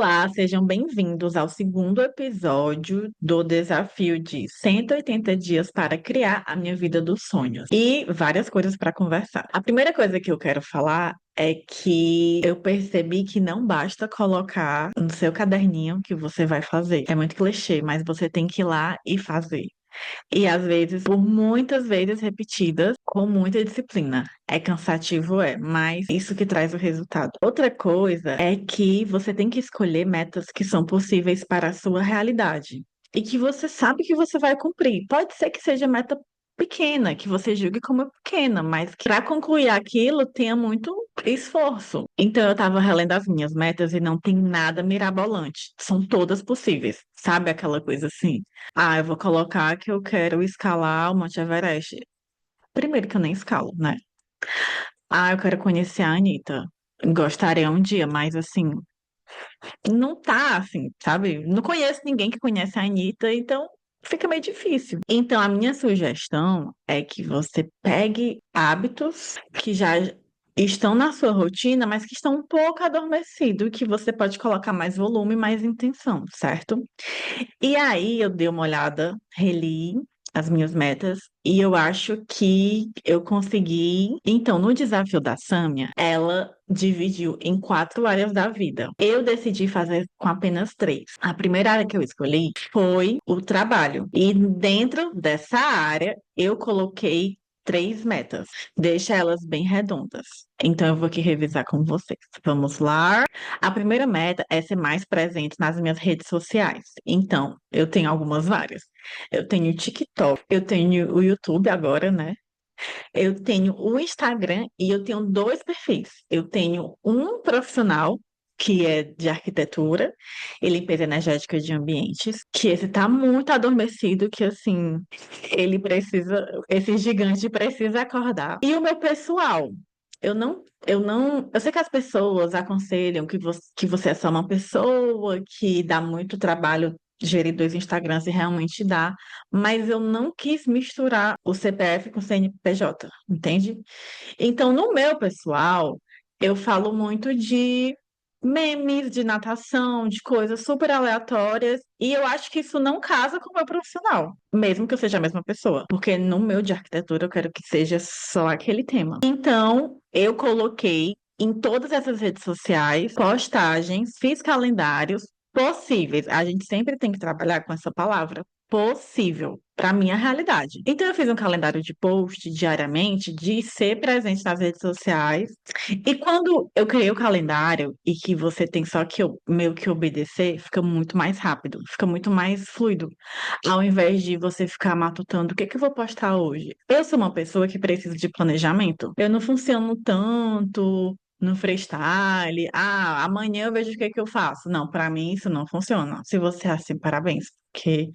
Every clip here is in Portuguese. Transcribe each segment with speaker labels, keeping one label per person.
Speaker 1: Olá, sejam bem-vindos ao segundo episódio do desafio de 180 dias para criar a minha vida dos sonhos e várias coisas para conversar. A primeira coisa que eu quero falar é que eu percebi que não basta colocar no seu caderninho que você vai fazer. É muito clichê, mas você tem que ir lá e fazer. E às vezes, por muitas vezes repetidas, com muita disciplina. É cansativo, mas isso que traz o resultado. Outra coisa é que você tem que escolher metas que são possíveis para a sua realidade e que você sabe que você vai cumprir. Pode ser que seja meta pequena, que você julgue como pequena, mas que para concluir aquilo tenha muito esforço. Então eu estava relendo as minhas metas e não tem nada mirabolante. São todas possíveis. Sabe aquela coisa assim? Ah, eu vou colocar que eu quero escalar o Monte Everest. Primeiro que eu nem escalo, né? Ah, eu quero conhecer a Anitta. Gostaria um dia, mas assim, não tá assim, sabe? Não conheço ninguém que conhece a Anitta, então fica meio difícil. Então, a minha sugestão é que você pegue hábitos que já estão na sua rotina, mas que estão um pouco adormecidos, que você pode colocar mais volume, mais intenção, certo? E aí eu dei uma olhada, reli as minhas metas e eu acho que eu consegui. Então, no desafio da Sâmia, ela dividiu em 4 áreas da vida. Eu decidi fazer com apenas 3. A primeira área que eu escolhi foi o trabalho. E dentro dessa área, eu coloquei 3 metas. Deixa elas bem redondas. Então, eu vou aqui revisar com vocês. Vamos lá. A primeira meta é ser mais presente nas minhas redes sociais. Então, eu tenho algumas várias. Eu tenho o TikTok, eu tenho o YouTube agora, né? Eu tenho o Instagram e eu tenho 2 perfis. Eu tenho um profissional, que é de arquitetura e limpeza energética de ambientes, que esse tá muito adormecido, que assim, esse gigante precisa acordar. E o meu pessoal. Eu sei que as pessoas aconselham que você é só uma pessoa, que dá muito trabalho gerir 2 Instagrams e realmente dá, mas eu não quis misturar o CPF com o CNPJ, entende? Então, no meu pessoal, eu falo muito de memes, de natação, de coisas super aleatórias, e eu acho que isso não casa com o meu profissional, mesmo que eu seja a mesma pessoa, porque no meu de arquitetura eu quero que seja só aquele tema. Então, eu coloquei em todas essas redes sociais postagens, fiz calendários possíveis. A gente sempre tem que trabalhar com essa palavra possível para minha realidade. Então eu fiz um calendário de post diariamente de ser presente nas redes sociais. E quando eu criei o calendário e que você tem só que meio que obedecer, fica muito mais rápido, fica muito mais fluido. Ao invés de você ficar matutando o que que eu vou postar hoje. Eu sou uma pessoa que precisa de planejamento. Eu não funciono tanto no freestyle. Ah, amanhã eu vejo o que que eu faço. Não, para mim isso não funciona. Se você é assim, parabéns, porque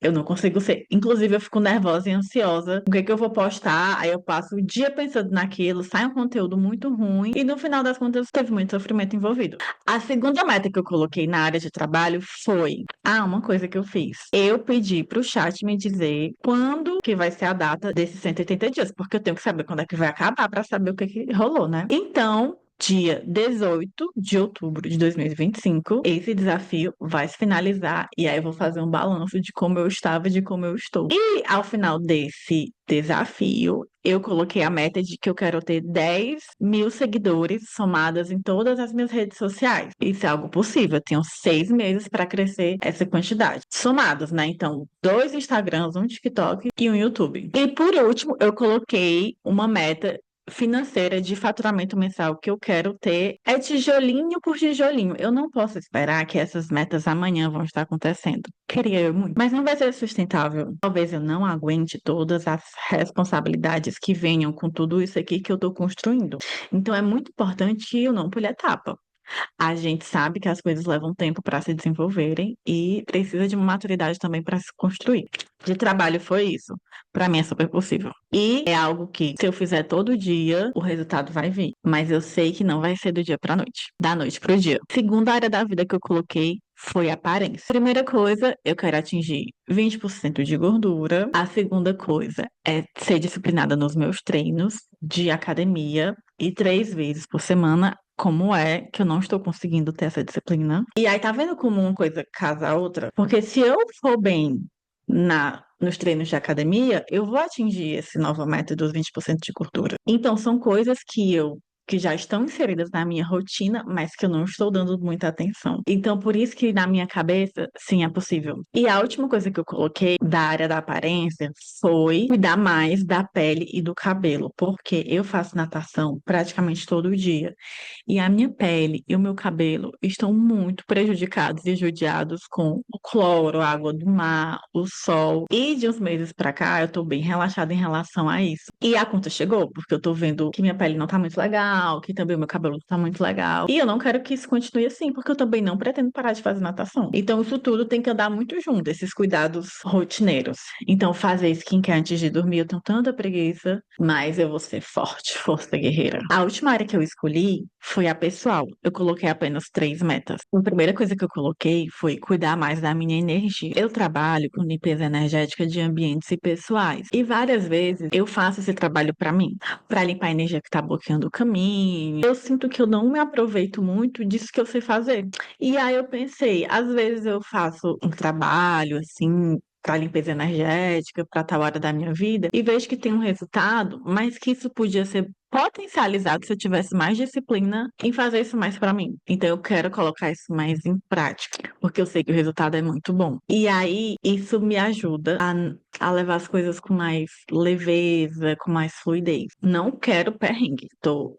Speaker 1: eu não consigo ser. Inclusive, eu fico nervosa e ansiosa. O que que eu vou postar? Aí eu passo o dia pensando naquilo, sai um conteúdo muito ruim e no final das contas teve muito sofrimento envolvido. A segunda meta que eu coloquei na área de trabalho foi, uma coisa que eu fiz. Eu pedi para o chat me dizer quando que vai ser a data desses 180 dias, porque eu tenho que saber quando é que vai acabar para saber o que que rolou, né? Então, dia 18 de outubro de 2025, esse desafio vai se finalizar e aí eu vou fazer um balanço de como eu estava e de como eu estou. E ao final desse desafio, eu coloquei a meta de que eu quero ter 10 mil seguidores somadas em todas as minhas redes sociais. Isso é algo possível. Eu tenho 6 meses para crescer essa quantidade. Somados, né? Então, 2 Instagrams, um TikTok e um YouTube. E por último, eu coloquei uma meta financeira de faturamento mensal que eu quero ter é tijolinho por tijolinho. Eu não posso esperar que essas metas amanhã vão estar acontecendo. Queria eu muito, mas não vai ser sustentável. Talvez eu não aguente todas as responsabilidades que venham com tudo isso aqui que eu estou construindo. Então é muito importante que eu não pule etapa. A gente sabe que as coisas levam tempo para se desenvolverem e precisa de uma maturidade também para se construir. De trabalho foi isso. Para mim é super possível. E é algo que, se eu fizer todo dia, o resultado vai vir. Mas eu sei que não vai ser do dia para noite, da noite para o dia. Segunda área da vida que eu coloquei foi a aparência. Primeira coisa, eu quero atingir 20% de gordura. A segunda coisa é ser disciplinada nos meus treinos de academia e 3 vezes por semana como é que eu não estou conseguindo ter essa disciplina. E aí tá vendo como uma coisa casa a outra? Porque se eu for bem nos treinos de academia, eu vou atingir esse novo meta dos 20% de gordura. Então, são coisas que já estão inseridas na minha rotina, mas que eu não estou dando muita atenção. Então, por isso que na minha cabeça, sim, é possível. E a última coisa que eu coloquei da área da aparência foi cuidar mais da pele e do cabelo, porque eu faço natação praticamente todo dia. E a minha pele e o meu cabelo estão muito prejudicados e judiados com o cloro, a água do mar, o sol. E de uns meses pra cá, eu tô bem relaxada em relação a isso. E a conta chegou, porque eu tô vendo que minha pele não tá muito legal, que também o meu cabelo não tá muito legal. E eu não quero que isso continue assim, porque eu também não pretendo parar de fazer natação. Então, isso tudo tem que andar muito junto, esses cuidados rotineiros. Então, fazer skincare antes de dormir, eu tenho tanta preguiça, mas eu vou ser forte, força guerreira. A última área que eu escolhi foi a pessoal. Eu coloquei apenas 3 metas. A primeira coisa que eu coloquei foi cuidar mais da minha energia. Eu trabalho com limpeza energética de ambientes e pessoais. E várias vezes eu faço esse trabalho para mim, para limpar a energia que tá bloqueando o caminho. Eu sinto que eu não me aproveito muito disso que eu sei fazer. E aí eu pensei, às vezes eu faço um trabalho assim, para limpeza energética, para tal área da minha vida, e vejo que tem um resultado, mas que isso podia ser potencializado se eu tivesse mais disciplina em fazer isso mais para mim. Então eu quero colocar isso mais em prática, porque eu sei que o resultado é muito bom. E aí isso me ajuda a levar as coisas com mais leveza, com mais fluidez. Não quero perrengue.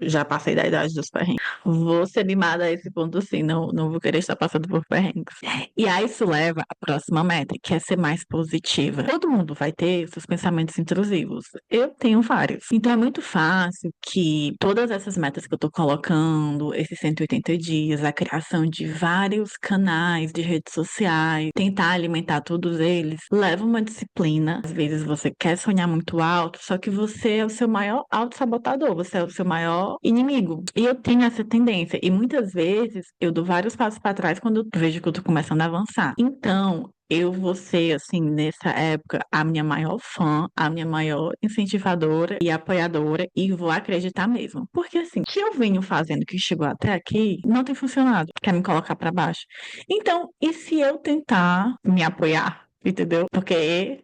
Speaker 1: Já passei da idade dos perrengues. Vou ser animada a esse ponto sim, não vou querer estar passando por perrengues. E aí isso leva à próxima meta, que é ser mais positiva. Todo mundo vai ter seus pensamentos intrusivos. Eu tenho vários. Então é muito fácil que todas essas metas que eu tô colocando, esses 180 dias, a criação de vários canais de redes sociais, tentar alimentar todos eles, leva uma disciplina. Às vezes você quer sonhar muito alto, só que você é o seu maior autossabotador, você é o seu maior inimigo. E eu tenho essa tendência. E muitas vezes eu dou vários passos para trás quando eu vejo que eu tô começando a avançar. Então, eu vou ser, assim, nessa época, a minha maior fã, a minha maior incentivadora e apoiadora, e vou acreditar mesmo. Porque, assim, o que eu venho fazendo que chegou até aqui não tem funcionado, quer me colocar para baixo. Então, e se eu tentar me apoiar? Entendeu? Porque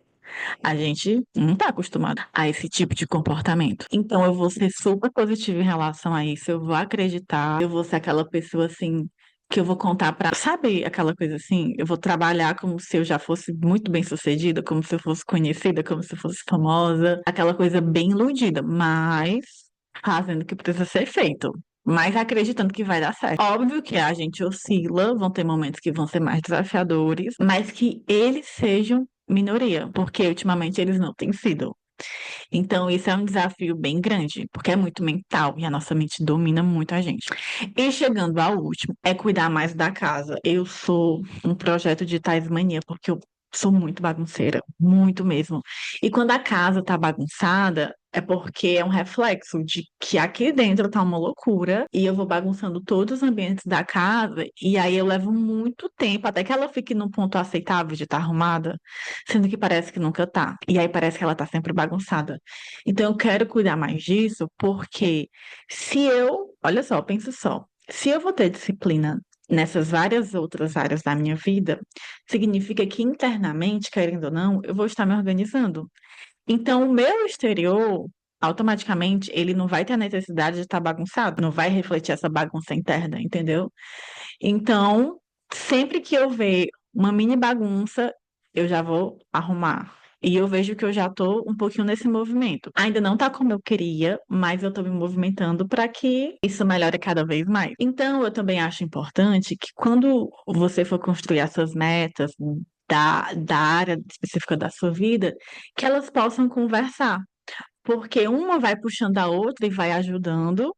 Speaker 1: a gente não tá acostumado a esse tipo de comportamento. Então, eu vou ser super positiva em relação a isso. Eu vou acreditar. Eu vou ser aquela pessoa assim. Que eu vou contar pra. Sabe aquela coisa assim? Eu vou trabalhar como se eu já fosse muito bem sucedida, como se eu fosse conhecida, como se eu fosse famosa. Aquela coisa bem iludida, mas fazendo o que precisa ser feito. Mas acreditando que vai dar certo. Óbvio que a gente oscila, vão ter momentos que vão ser mais desafiadores, mas que eles sejam minoria, porque ultimamente eles não têm sido. Então, isso é um desafio bem grande, porque é muito mental e a nossa mente domina muito a gente. E chegando ao último, é cuidar mais da casa. Eu sou um projeto de Tasmania, porque eu sou muito bagunceira, muito mesmo. E quando a casa tá bagunçada, é porque é um reflexo de que aqui dentro tá uma loucura e eu vou bagunçando todos os ambientes da casa e aí eu levo muito tempo até que ela fique num ponto aceitável de estar arrumada, sendo que parece que nunca tá. E aí parece que ela tá sempre bagunçada. Então eu quero cuidar mais disso porque olha só, pensa só, se eu vou ter disciplina nessas várias outras áreas da minha vida, significa que internamente, querendo ou não, eu vou estar me organizando. Então, o meu exterior, automaticamente, ele não vai ter a necessidade de estar bagunçado, não vai refletir essa bagunça interna, entendeu? Então, sempre que eu ver uma mini bagunça, eu já vou arrumar. E eu vejo que eu já tô um pouquinho nesse movimento. Ainda não tá como eu queria, mas eu tô me movimentando para que isso melhore cada vez mais. Então, eu também acho importante que quando você for construir essas metas da área específica da sua vida, que elas possam conversar. Porque uma vai puxando a outra e vai ajudando,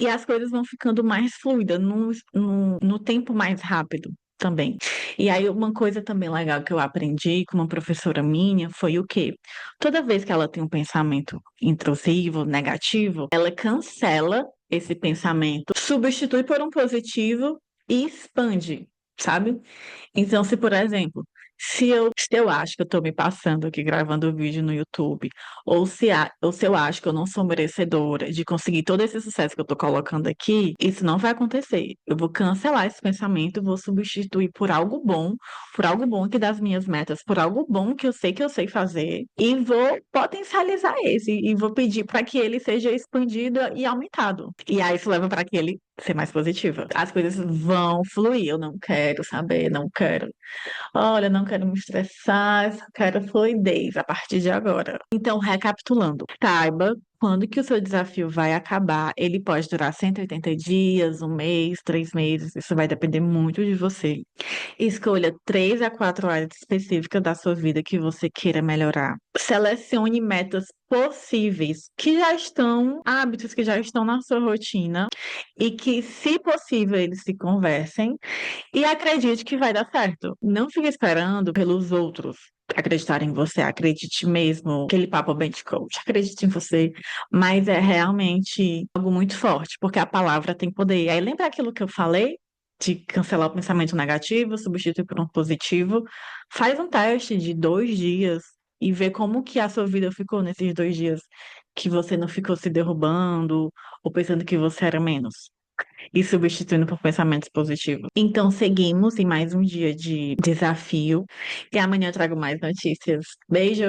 Speaker 1: e as coisas vão ficando mais fluidas, no tempo mais rápido também. E aí, uma coisa também legal que eu aprendi com uma professora minha foi o quê? Toda vez que ela tem um pensamento intrusivo, negativo, ela cancela esse pensamento, substitui por um positivo e expande. sabe? Então, se por exemplo, se eu acho que eu tô me passando aqui gravando vídeo no YouTube, ou se eu acho que eu não sou merecedora de conseguir todo esse sucesso que eu tô colocando aqui, isso não vai acontecer. Eu vou cancelar esse pensamento, vou substituir por algo bom que das minhas metas, por algo bom que eu sei fazer, e vou potencializar esse, e vou pedir para que ele seja expandido e aumentado. E aí isso leva para que ele ser mais positiva. As coisas vão fluir. Eu não quero saber, não quero. Olha, não quero me estressar, só quero fluidez a partir de agora. Então, recapitulando, saiba quando que o seu desafio vai acabar. Ele pode durar 180 dias, um mês, 3 meses. Isso vai depender muito de você. Escolha 3 a 4 áreas específicas da sua vida que você queira melhorar. Selecione metas possíveis que já estão, hábitos que já estão na sua rotina e que, se possível, eles se conversem e acredite que vai dar certo. Não fique esperando pelos outros acreditarem em você. Acredite mesmo. Aquele papo bem de coach. Acredite em você. Mas é realmente algo muito forte, porque a palavra tem poder. Aí lembra aquilo que eu falei? De cancelar o pensamento negativo, substituir por um positivo. Faz um teste de 2 dias e vê como que a sua vida ficou nesses 2 dias. Que você não ficou se derrubando ou pensando que você era menos e substituindo por pensamentos positivos. Então, seguimos em mais um dia de desafio e amanhã eu trago mais notícias. Beijo!